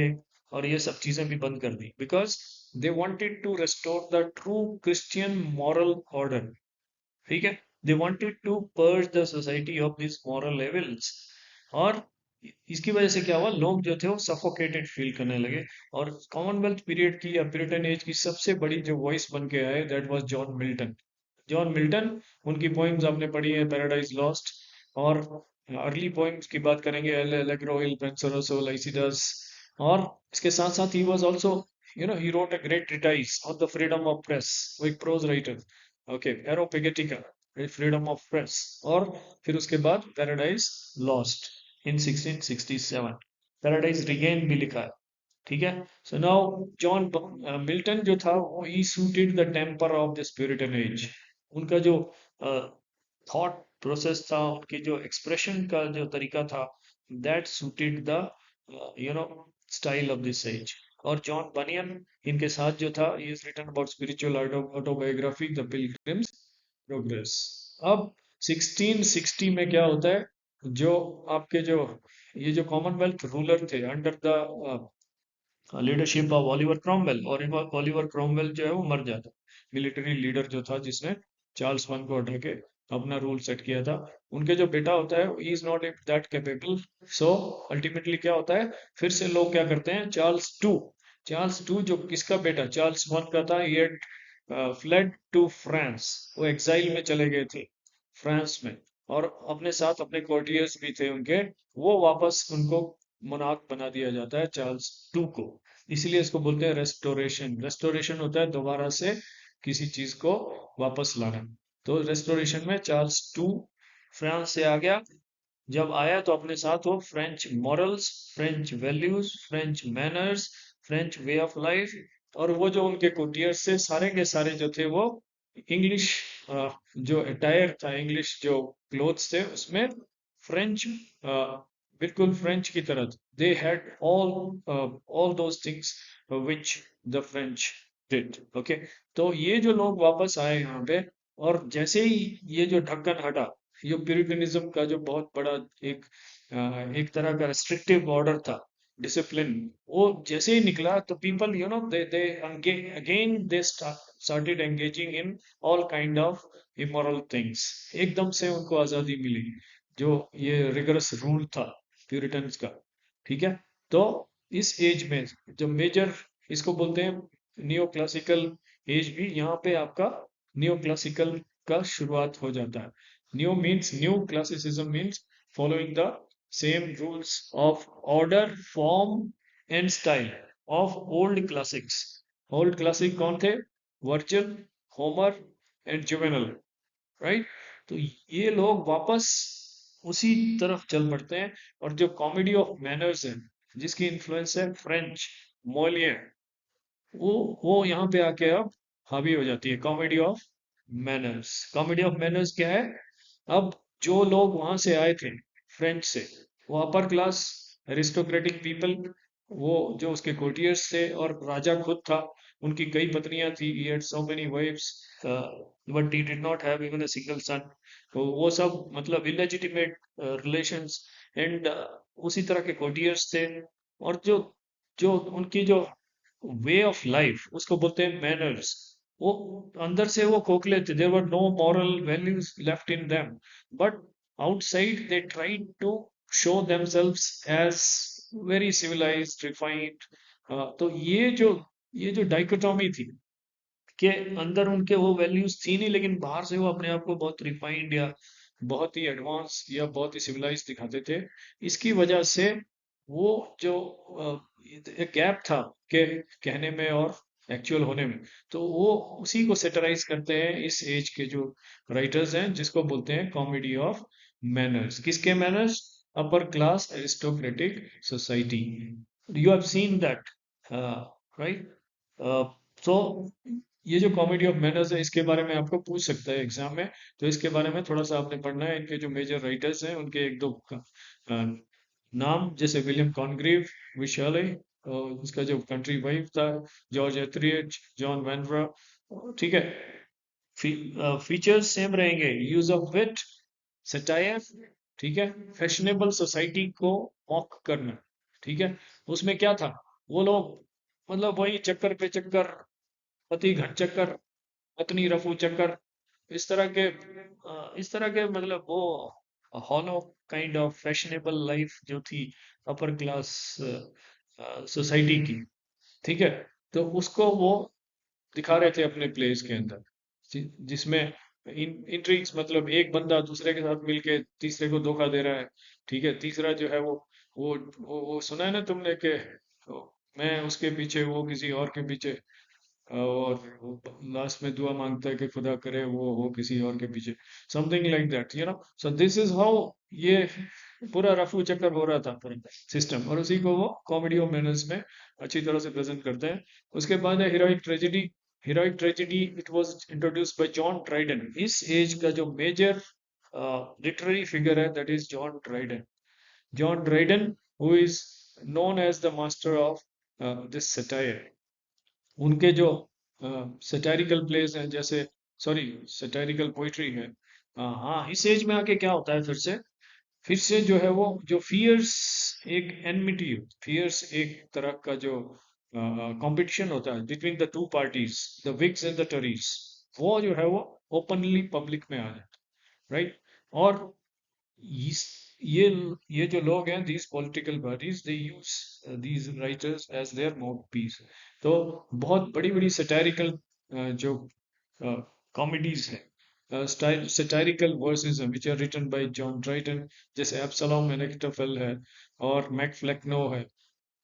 और ये सब चीजें भी बंद कर दी, because they wanted to restore the true Christian moral order. ठीक है, they wanted to purge the society of this moral levels. और इसकी वजह से क्या हुआ, लोग जो थे वो सफोकेटेड फील करने लगे। और कॉमनवेल्थ पीरियड की या प्यूरिटन एज की सबसे बड़ी जो वॉइस बन के आए, that was John Milton. John Milton, उनकी पोइम्स आपने पढ़ी है, पैराडाइज लॉस्ट। और अर्ली पोइम्स की बात करेंगे, एल एलेग्रो, इल पेंसरोसो, लाइसिडस। और इसके साथ साथ ही was also, he wrote a great treatise on the freedom of press. वो एक prose writer. Okay, Areopagitica, freedom of press. और फिर उसके बाद Paradise Lost in 1667। Paradise Regain भी लिखा है। ठीक है। सो नाउ जॉन मिल्टन जो था वो he suited the temper of this Puritan age. उनका जो थॉट प्रोसेस था, उनकी जो एक्सप्रेशन का जो तरीका था, that suited the style of this age. और जॉन बनियन इनके साथ जो था, he is written about spiritual autobiography, the pilgrim's progress. अब 1660 में क्या होता है, जो आपके जो ये जो कॉमनवेल्थ रूलर थे under the leadership of Oliver Cromwell, और ओलिवर क्रॉमवेल जो है वो मर जाता, मिलिट्री लीडर जो था जिसने चार्ल्स वन को हटा के अपना रूल सेट किया था। उनके जो बेटा होता है, he is not that capable. So ultimately क्या होता है, फिर से लोग क्या करते हैं, चार्ल्स टू जो किसका बेटा चार्ल्स वन का था, ही फ्लेड टू फ्रांस, वो एग्जाइल में चले गए थे फ्रांस में। और अपने साथ अपने कोर्टियर्स भी थे उनके, वो वापस उनको मोनार्क बना दिया जाता है चार्ल्स टू को। इसलिए इसको बोलते हैं रेस्टोरेशन। रेस्टोरेशन होता है दोबारा से किसी चीज को वापस लाना। तो रेस्टोरेशन में चार्ल्स टू फ्रांस से आ गया। जब आया तो अपने साथ वो French morals, French values, French manners, French way of life. और वो जो उनके कोटियर्स से सारे के सारे जो थे वो इंग्लिश, जो अटायर था, इंग्लिश जो क्लोथ्स थे उसमें फ्रेंच बिल्कुल फ्रेंच की तरह they had all those things which the French did. Okay, तो ये जो लोग वापस आए यहाँ पे, और जैसे ही ये जो ढक्कन हटा, ये प्यूरिटनिज्म का जो बहुत बड़ा एक एक तरह का रिस्ट्रिक्टिव ऑर्डर था, डिसिप्लिन, वो जैसे ही निकला तो people you know they again they started engaging in all kind of immoral things. एकदम से उनको आजादी मिली, जो ये रिगरस रूल था प्यूरिटन्स का। ठीक है, तो इस एज में जो मेजर, इसको बोलते हैं नियो क्लासिकल एज, भी यहाँ पे आपका नियो क्लासिकल का शुरुआत हो जाता है। New means new classicism means following the same rules of order, form and style of old classics. Old classic कौन थे? Virgil, Homer and juvenile, right. तो ये लोग वापस उसी तरफ चल पड़ते हैं। और जो कॉमेडी ऑफ मैनर्स है, जिसकी इन्फ्लुएंस है फ्रेंच, मोलियर, वो वो यहाँ पे आके अब हावी हो जाती है। Comedy of manners, comedy of manners क्या है? अब जो लोग वहां से आए थे फ्रेंच से, वो अपर क्लास एरिस्टोक्रेटिक पीपल, वो जो उसके कोर्टियर्स थे, और राजा खुद था, उनकी कई पत्नियां थी, he had so many wives, but he did not have even a single son। तो वो सब मतलब इलेजिटिमेट रिलेशंस एंड उसी तरह के कोर्टियर्स थे। और जो जो उनकी जो वे ऑफ लाइफ, उसको बोलते हैं मैनर्स, वो अंदर से वो खोखले थे। There were no moral values left in them, but outside they tried to show themselves as very civilised, refined. तो ये जो डाइकोटॉमी थी, कि अंदर उनके वो वैल्यूज थी नहीं, लेकिन बाहर से वो अपने आप को बहुत रिफाइंड या बहुत ही एडवांस या बहुत ही सिविलाइज दिखाते थे। इसकी वजह से वो जो एक गैप था के कहने में और एक्चुअल होने में, तो वो उसी को सेटराइज करते हैं इस एज के जो राइटर्स हैं, जिसको बोलते हैं कॉमेडी ऑफ मैनर्स। किसके manners? Upper class aristocratic society. You have seen that, right. तो ये जो कॉमेडी ऑफ मैनर्स है, इसके बारे में आपको पूछ सकता है एग्जाम में, तो इसके बारे में थोड़ा सा आपने पढ़ना है। इनके जो मेजर राइटर्स हैं, उनके एक दो नाम, जैसे विलियम कॉनग्रीव, विशाले, उसका जो कंट्री वाइफ था, जॉर्ज एथरिएज, जॉन वैनब्रा। ठीक है, फीचर्स सेम रहेंगे, यूज ऑफ विट, सटायर, ठीक है, फैशनेबल सोसाइटी को मॉक करना। ठीक है, उसमें क्या था? वो लोग मतलब वही चक्कर पे चक्कर, पति घट चक्कर, पत्नी रफू चक्कर, इस तरह के मतलब वो hollow kind of fashionable life जो थी अपर क्लास सोसाइटी की। ठीक है, तो उसको वो दिखा रहे थे अपने प्लेस के अंदर, जिसमें इंट्रिग्स, मतलब एक बंदा दूसरे के साथ मिलके तीसरे को धोखा दे रहा है। ठीक है, तीसरा जो है वो सुना है ना तुमने कि मैं उसके पीछे, वो किसी और के पीछे, और लास्ट में दुआ मांगता है कि खुदा करे वो हो किसी और के पीछे, something like that, you know. So this is how ये पूरा रफू चक्कर हो रहा था पूरा सिस्टम, और उसी को वो कॉमेडी ऑफ मैनर्स में अच्छी तरह से प्रेजेंट करते हैं। उसके बाद है heroic tragedy. Heroic tragedy it was introduced by John Dryden. इस एज का जो मेजर लिटरेरी फिगर है, that is John Dryden. John Dryden, who is known as the master of this satire। उनके जो सटायरिकल प्लेस हैं, जैसे sorry satirical poetry है, हाँ, इस एज में आके क्या होता है, फिर से जो है वो जो फियर्स, एक एनमिटी, फियर्स एक तरह का जो कंपटीशन होता है between the two parties, the Whigs and the Tories, वो जो है वो ओपनली पब्लिक में आ जाता है, राइट। और इस ये ये जो लोग हैं, these political parties, they use these writers as their mouthpiece। तो बहुत बड़ी बड़ी satirical जो कॉमेडीज हैं, satirical verses हैं, which are written by John Dryden, जैसे एब्सलॉम एंड अकिटोफेल है, और मैक फ्लेक्नो है।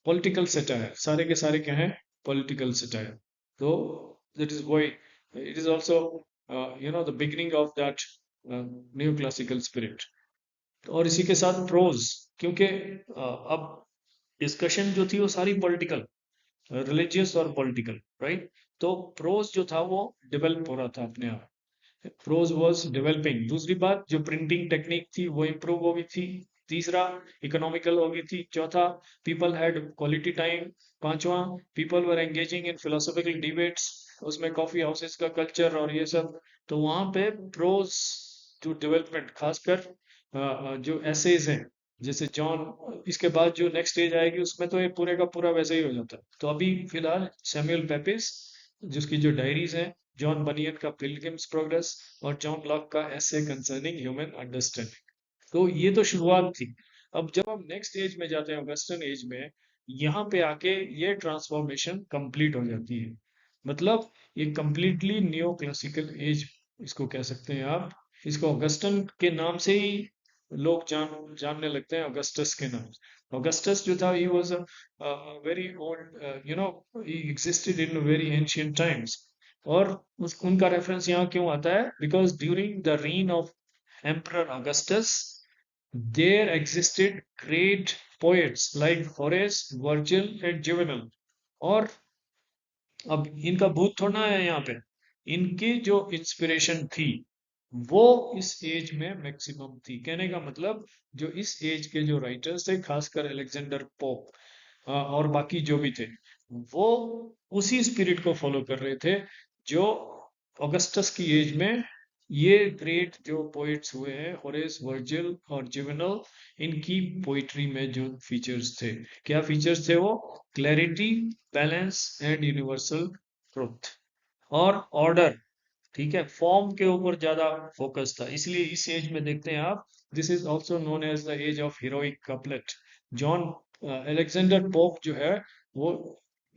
पॉलिटिकल सटायर, सारे के सारे क्या हैं? Political satire. तो that is why it is also the beginning of that neoclassical spirit। और इसी के साथ प्रोज, क्योंकि अब डिस्कशन जो थी वो सारी पॉलिटिकल, रिलीजियस और पॉलिटिकल, राइट। तो प्रोज जो था वो डेवलप हो रहा था अपने आप, प्रोज वाज डेवलपिंग। दूसरी बात, जो प्रिंटिंग टेक्निक थी वो इम्प्रूव हो गई थी। तीसरा इकोनॉमिकल हो गई थी, चौथा पीपल हैड क्वालिटी टाइम, पांचवा people were engaging in philosophical debates, उसमें कॉफी हाउसेस का कल्चर और ये सब। तो वहां पे प्रोज जो डेवलपमेंट खासकर जो एसेज हैं, जैसे जॉन, इसके बाद जो नेक्स्ट स्टेज आएगी उसमें तो ये पूरे का पूरा वैसे ही हो जाता है। तो अभी फिलहाल सैमुअल पेपिस जिसकी जो डायरीज हैं, जॉन बनियन का पिलग्रिम्स प्रोग्रेस और जॉन लॉक का एसे कंसर्निंग ह्यूमन अंडरस्टैंडिंग। तो ये तो शुरुआत थी। अब जब हम नेक्स्ट एज में जाते हैं, वेस्टर्न एज में, यहाँ पे आके ये ट्रांसफॉर्मेशन कंप्लीट हो जाती है। मतलब ये कंप्लीटली न्यो क्लासिकल एज इसको कह सकते हैं आप। इसको ऑगस्टन के नाम से ही लोग जानने लगते हैं, ऑगस्टस के नाम से। ऑगस्टस जो था, he was a very old, he existed in very ancient times. और उनका रेफरेंस यहाँ क्यों आता है? Because during the reign of emperor Augustus there existed great poets like Horace, Virgil and Juvenal। और अब इनका भूत थोड़ा है यहाँ पे, इनकी जो इंस्पिरेशन थी वो इस एज में मैक्सिमम थी। कहने का मतलब जो इस एज के जो राइटर्स थे, खासकर अलेक्जेंडर पोप और बाकी जो भी थे, वो उसी स्पिरिट को फॉलो कर रहे थे जो ऑगस्टस की एज में ये ग्रेट जो पोइट्स हुए हैं, होरेस, वर्जिल और जिवेनल, इनकी पोइट्री में जो फीचर्स थे, क्या फीचर्स थे वो? Clarity, balance and universal truth और ऑर्डर। ठीक है, फॉर्म के ऊपर ज्यादा फोकस था। इसलिए इस एज में देखते हैं आप, this is also known as the age of heroic couplet. John Alexander Pope जो है वो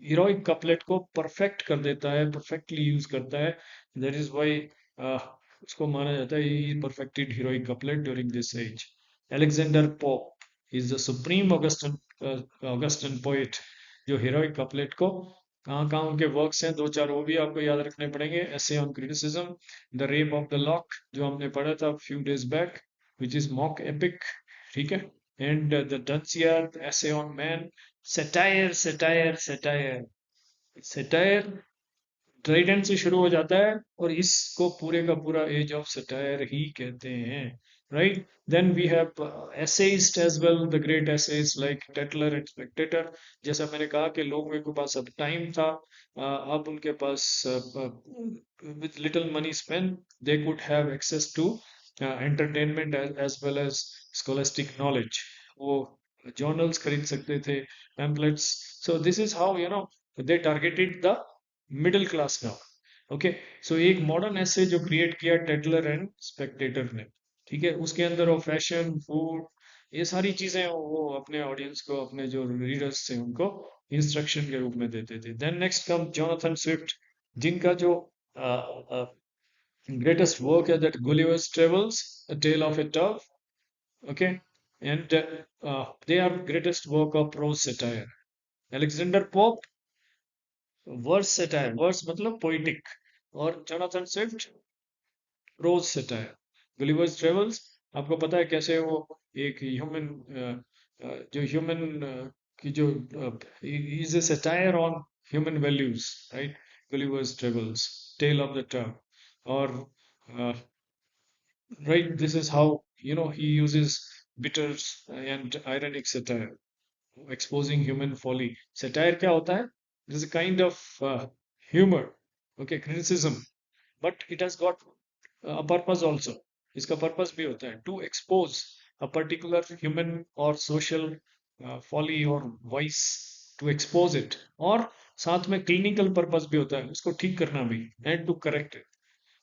हीरोइक कपलेट को परफेक्ट कर देता है, परफेक्टली यूज करता है। दैट इज वाई उसको माना जाता है he perfected heroic couplet during this age. Alexander Pope is the supreme Augustan poet जो हीरोइक कपलेट को, कहाँ कहाँ उनके वर्क्स हैं, दो चार वो भी आपको याद रखने पड़ेंगे। Essay on criticism, the rape of the lock जो हमने पढ़ा था few days back, which is mock epic. ठीक है, and the Dunciad, essay on man, satire satire satire. Satire Dryden से शुरू हो जाता है और इसको पूरे का पूरा एज ऑफ सटायर ही कहते हैं। Right, then we have essayist as well, the great essayist like Tatler and Spectator. जैसा मैंने कहा कि लोगों के पास अब टाइम था, अब उनके पास with little money spend they could have access to entertainment as well as scholastic knowledge. वो जर्नल्स खरीद सकते थे, pamphlets. So this is how they targeted the middle class now. Okay, so एक मॉडर्न ऐसे जो क्रिएट किया टेटलर and Spectator ने। ठीक है, उसके अंदर वो फैशन, फूड, ये सारी चीजें वो अपने ऑडियंस को, अपने जो रीडर्स थे उनको इंस्ट्रक्शन के रूप में देते थे। Then next come Jonathan Swift, जिनका जो ग्रेटेस्ट वर्क है that Gulliver's Travels, a tale of a tub. Okay, and they are greatest work of prose satire। Alexander Pope verse satire, verse मतलब पोइटिक, और Jonathan Swift prose satire. Gulliver's Travels, आपको पता है कैसे वो एक human, जो ह्यूमन की जो is a satire on human values. Right, Gulliver's Travels, tale of the टर्न। और right, this is how he uses bitter and ironic satire, exposing human folly। Satire क्या होता है? It is a kind of humor, okay, criticism, but it has got a purpose also। इसका purpose भी होता है to expose a particular human or social folly or vice, to expose it। और साथ में क्लिनिकल पर्पस भी होता है, उसको ठीक करना भी, and to correct it।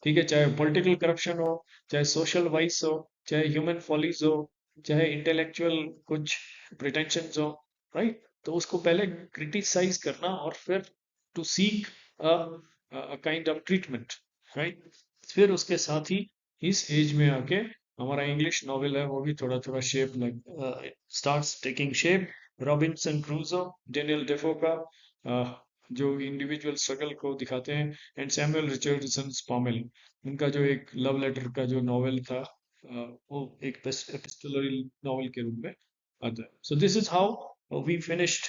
ठीक है, चाहे पॉलिटिकल करप्शन हो, चाहे सोशल वाइस हो, चाहे ह्यूमन फॉलीज हो, चाहे इंटेलेक्चुअल कुछ प्रिटेंशंस हो। राइट, तो उसको पहले क्रिटिसाइज करना और फिर to seek a kind of treatment. Right, फिर उसके साथ ही इस एज में आके हमारा इंग्लिश नॉवेल है वो भी थोड़ा थोड़ा शेप लग स्टार्ट्स टेकिंग शेप। रॉबिन्सन क्रूजो, डेनियल डेफो का जो इंडिविजुअल स्ट्रगल को दिखाते हैं, एंड सैमुअल रिचर्डसन स्पॉमेल, उनका जो एक लव लेटर का जो नॉवेल था, वो एक एपिस्टोलरी नॉवेल के रूप में आता है। So this is how we finished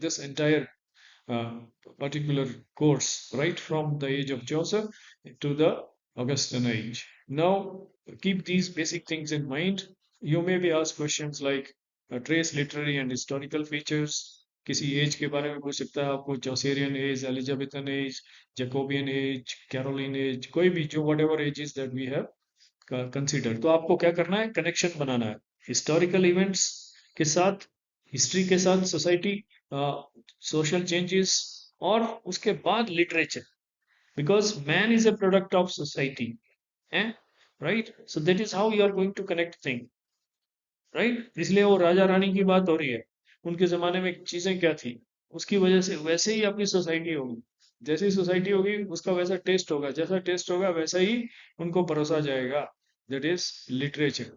this entire particular course right from the age of Joseph to the Augustan age. Now keep these basic things in mind You may be asked questions like trace literary and historical features. किसी age के बारे में पूछ सकता है आपको, Chaucerian age, Elizabethan age, Jacobean age, Caroline age, कोई भी जो whatever ages that we have consider. तो आपको क्या करना है, कनेक्शन बनाना है हिस्टोरिकल इवेंट्स के साथ, हिस्ट्री के साथ, सोसाइटी, सोशल चेंजेस, और उसके बाद literature, because man is a product of society है, right? So that is how you are going to connect thing, right? इसलिए वो राजा रानी की बात हो रही है, उनके जमाने में चीजें क्या थी, उसकी वजह से वैसे ही अपनी सोसाइटी होगी, जैसी सोसाइटी होगी उसका वैसा टेस्ट होगा, जैसा टेस्ट होगा वैसा ही उनको परोसा जाएगा, that is literature,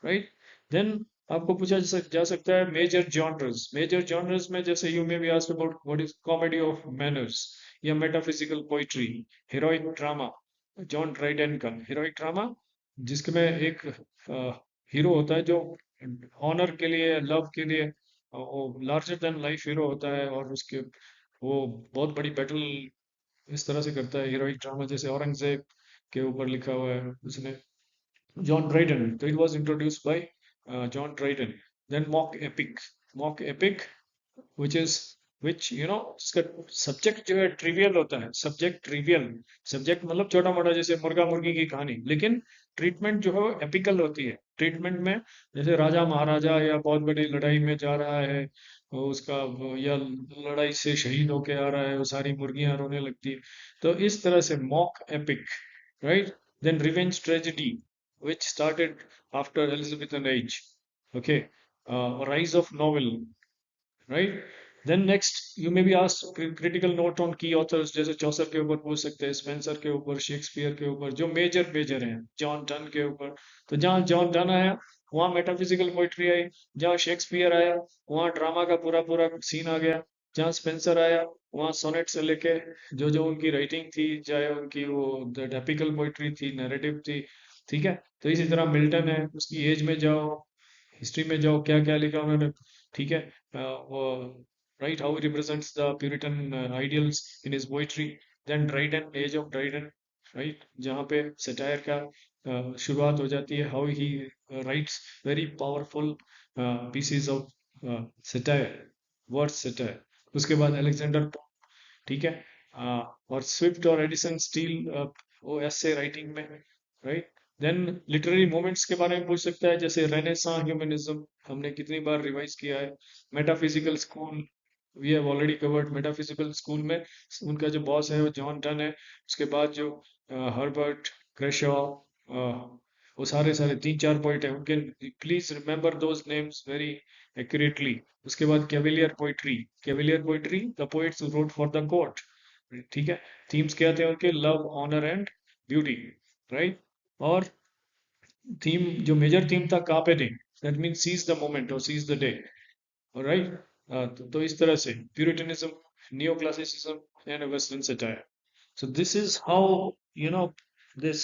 right? Then आपको पूछा जा सकता है मेजर जॉनर्स। मेजर जॉनर्स में जैसे you may be asked about what is comedy of manners, या metaphysical poetry, heroic drama. John Dryden का हीरोइक ड्रामा, जिसमें एक हीरो होता है जो ऑनर के लिए, लव के लिए, वो लार्जर देन लाइफ हीरो होता है, और उसके वो बहुत बड़ी बैटल इस तरह से करता है हीरोइक ड्रामा, जैसे औरंगजेब के ऊपर लिखा हुआ है उसने, John Dryden. So it was introduced by John Dryden. Then mock epic, which is which इसका सब्जेक्ट जो है ट्रिवियल होता है, सब्जेक्ट ट्रिवियल, सब्जेक्ट मतलब छोटा मोटा, जैसे मुर्गा मुर्गी की कहानी, लेकिन ट्रीटमेंट जो है वो एपिकल होती है। ट्रीटमेंट में जैसे राजा महाराजा या बहुत बड़ी लड़ाई में जा रहा है, उसका या लड़ाई से शहीद होके आ रहा है, वो सारी मुर्गियां रोने लगती है, तो इस तरह से mock epic, right? Then revenge tragedy, which started after Elizabethan age. Okay, rise of novel, right? Then next, you may be asked critical note on key authors, जैसे चौसर के ऊपर पूछ सकते हैं, स्पेंसर के ऊपर, शेक्सपियर के ऊपर, जो मेजर मेजर हैं, जॉन डन के ऊपर। तो जहाँ जॉन डन आया वहाँ मेटाफिजिकल पोइट्री आई, जहाँ शेक्सपियर आया वहाँ ड्रामा का पूरा पूरा सीन आ गया, जहाँ स्पेंसर आया वहाँ सोनेट से लेके जो जो उनकी राइटिंग थी, चाहे उनकी वो एपिकल पोइट्री थी, नैरेटिव थी, ठीक है? तो इसी तरह मिल्टन है, उसकी एज में जाओ, हिस्ट्री में जाओ, क्या क्या लिखा उन्होंने, ठीक है? वो right, how he represents the Puritan ideals in his poetry. Then Dryden, age of Dryden, right, जहाँ पे satire का शुरुआत हो जाती है, how he writes very powerful pieces of satire, word satire। उसके बाद अलेक्जेंडर, ठीक है, और स्विफ्ट और एडिसन स्टील, वो ऐसे राइटिंग में, राइट? देन लिटरेरी मूवमेंट्स के बारे में पूछ सकता है, जैसे रेनेसां ह्यूमनिज्म, हमने कितनी बार रिवाइज किया है। Metaphysical school, we have already covered. Metaphysical school में उनका जो बॉस है वो जॉन डन है, उसके बाद जो हर्बर्ट क्रेशॉ, वो सारे सारे तीन चार पॉइंट है उनके, please remember those names very accurately. उसके बाद cavalier poetry, cavalier poetry, the poets who wrote for the court, ठीक है? थीम्स क्या थे उनके, love, honour and beauty, right? और थीम, जो मेजर थीम था carpe diem, that means seize the moment और सीज द डे, राइट? तो इस तरह से puritanism, neoclassicism and western satire. So this is how this